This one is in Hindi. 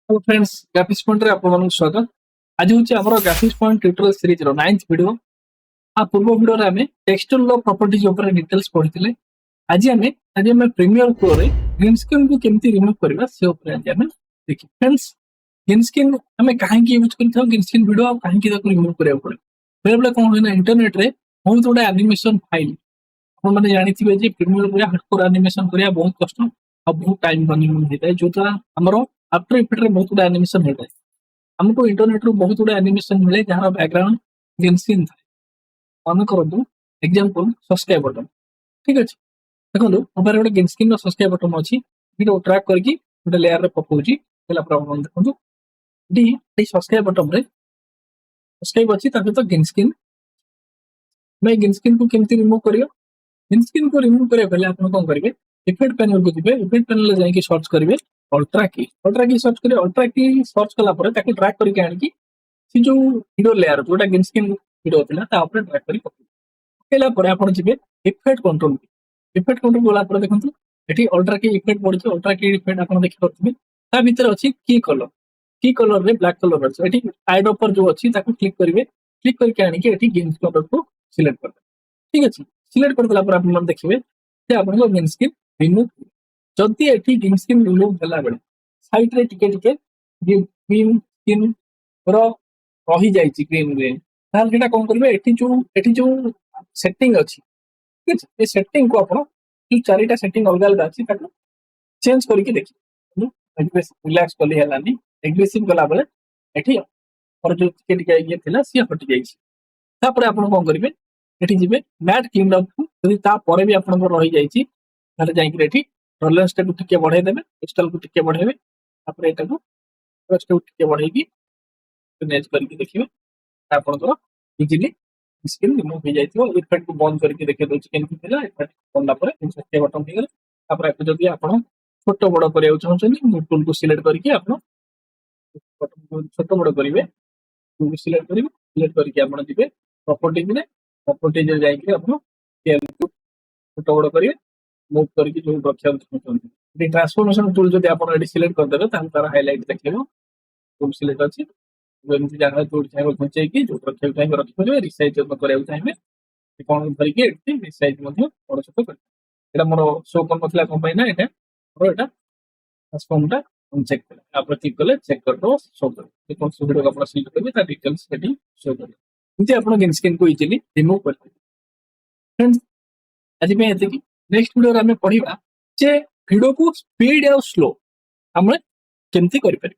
हेलो फ्रेंड्स ग्राफिक्स पॉइंट रे आपन मानक स्वागत। आज होची हमरो ग्राफिक्स पॉइंट ट्यूटोरियल सीरीज रो 9th वीडियो। आ पूर्व वीडियो रे हमें टेक्सचर लो प्रॉपर्टीज ऊपर डिटेल्स पढिथिले। आज हमें प्रीमियर प्रो रे ग्रीन स्क्रीन को केमती रिमूव करबा से ऊपर आज हमें देखि। फ्रेंड्स ग्रीन स्क्रीन हमें काहे की यूज करथौ ग्रीन स्क्रीन वीडियो आ काहे की ताको रिमूव करबा पड़े। बेले बेले कोन होइना इंटरनेट रे बहुत गुडा एनिमेशन फाइल आपन माने जानिथिबे जे प्रीमियर रे हार्डकोर एनिमेशन करिया बहुत कष्ट आ बहुत टाइम कंज्यूमिंग होता है जोटा हमरो आफ्टर इफेक्ट रे बहुत गुडा एनिमेशन होता है। हमको इंटरनेट रू बहुत गुडा एनिमेशन मिले जहां बैकग्राउंड ग्रीन स्क्रीन था। मन करंतु एग्जांपल सब्सक्राइब बटन ठीक अछि। देखंतु मोबाइल रे ग्रीन स्क्रीन रो सब्सक्राइब बटन अछि। वीडियो ट्रैक करके गोटे लेयर रे पकोछि देला प्रॉब्लम देखंतु डी सब्सक्राइब बटन रे सब्सक्राइब अछि ताके तो ग्रीन स्क्रीन मैं ग्रीन स्क्रीन को केमती रिमूव करियो। ग्रीन स्क्रीन को रिमूव करे पहले आपण कोन करिवे इफेक्ट पैनल को जिवे इफेक्ट पैनल ले जाके सर्च करिवे अल्ट्रा की सर्च करिवे अल्ट्रा की सर्च कला परे ताके ड्रैग करके आनिकी सी जो वीडियो लेयर जोटा ग्रीन स्क्रीन वीडियो थिला ता ऊपर ड्रैग करी पकेला परे आपण जिवे इफेक्ट कंट्रोल वाला पर देखंतु एठी अल्ट्रा की इफेक्ट पड़छि अल्ट्रा की इफेक्ट आपण देखि परथिबे ता भीतर अछि की कलर रे ब्लैक कलर अछि एठी आइड ऊपर जो अछि ताको क्लिक करिवे क्लिक करके आनिकी एठी ग्रीन कलर को सिलेक्ट कर ठीक अछि। सिलेक्ट कर देला पर आपण मन देखिबे जे आपण को ग्रीन स्क्रीन रिमूव जदि एठी ग्रीन स्क्रीन रिमूव देला बेले साइड रे टिके टिके ग्रीन स्क्रीन रो रही जाइछि ग्रीन ग्रीन ताल जेटा कोन करबे एठी जो सेटिंग अछि ठीक अछि ए सेटिंग को आपण जो चारिटा सेटिंग अलग अलग अछि ताको चेंज करके देखि एग्रेसिव रिलैक्स कली हलानी एग्रेसिव गला बेले एठी और जो टिके टिके ये थिला सी हटि जाइछि। तापर आपण कोन करिवे एठी जिवे मैट क्लीन अप यदि ता परे भी आपण को रही जाइछि ताले जाई कि एठी टॉलरेंस को टिके बढ़ाई देबे क्रिस्टल को टिके बढ़ाइबे तापर एटा को टच को टिके बढ़ाई मैनेज करके देखिबे आपण को इजीली स्क्रीन रिमूव हो जाइथिबो। इफेक्ट को बंद करके देखि दोछि केमति थिला इफेक्ट बनला परे इनसर्ट बटन हो गेल तापर एटा जदि आपण छोटो बड़ करिया चाहछन मूव टूल को सिलेक्ट करके आपण बटन को छोटो बड़ करिवे टूल को सिलेक्ट करके आपण जिवे प्रॉपर्टीज रे जाई कि आपण स्केल को छोटो बड़ करिवे मूव करके जो रखिया चाहछन ये ट्रांसफॉर्मेशन टूल जदि आपण एडी सिलेक्ट कर देबे तान तार हाइलाइट देखिबो टूल सिलेक्ट अछि एमती जगह जो चाहे घुंचे कि जो रखिया चाहे रखिबे रिसाइज जब करिया चाहे कोन धरिके एटी रिसाइज मध्ये बड़ छोट कर एटा मोर शो कोन नथला कंपनी ना एटा और एटा ट्रांसफॉर्म टा हम चेक कर आप क्लिक करले चेक कर दो शो कर जे कोन वीडियो को आपण सिलेक्ट करबे ता डिटेल्स एटी शो कर इते आपण ग्रीन स्क्रीन को इजीली रिमूव कर फ्रेंड्स आज में एते कि नेक्स्ट वीडियो रे हमें पढिबा जे वीडियो को स्पीड और स्लो हमरे केमती करि पारि।